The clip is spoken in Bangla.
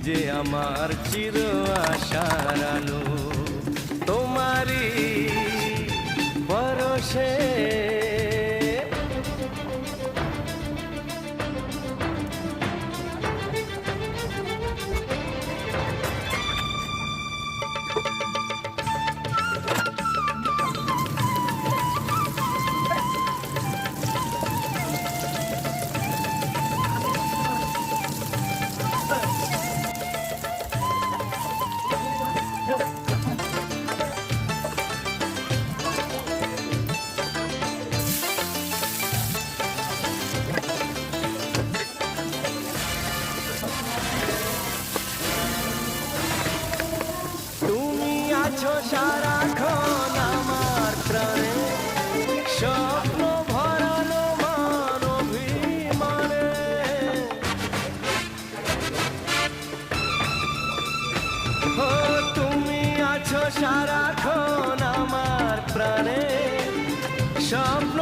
যে আমার চির আশার আলো, তোমারই পরশে আছো সারাক্ষণ আমার প্রাণে, স্বপ্ন ভরানো মান অভিমানে। ও তুমি আছো সারাক্ষণ আমার প্রাণে, স্বপ্ন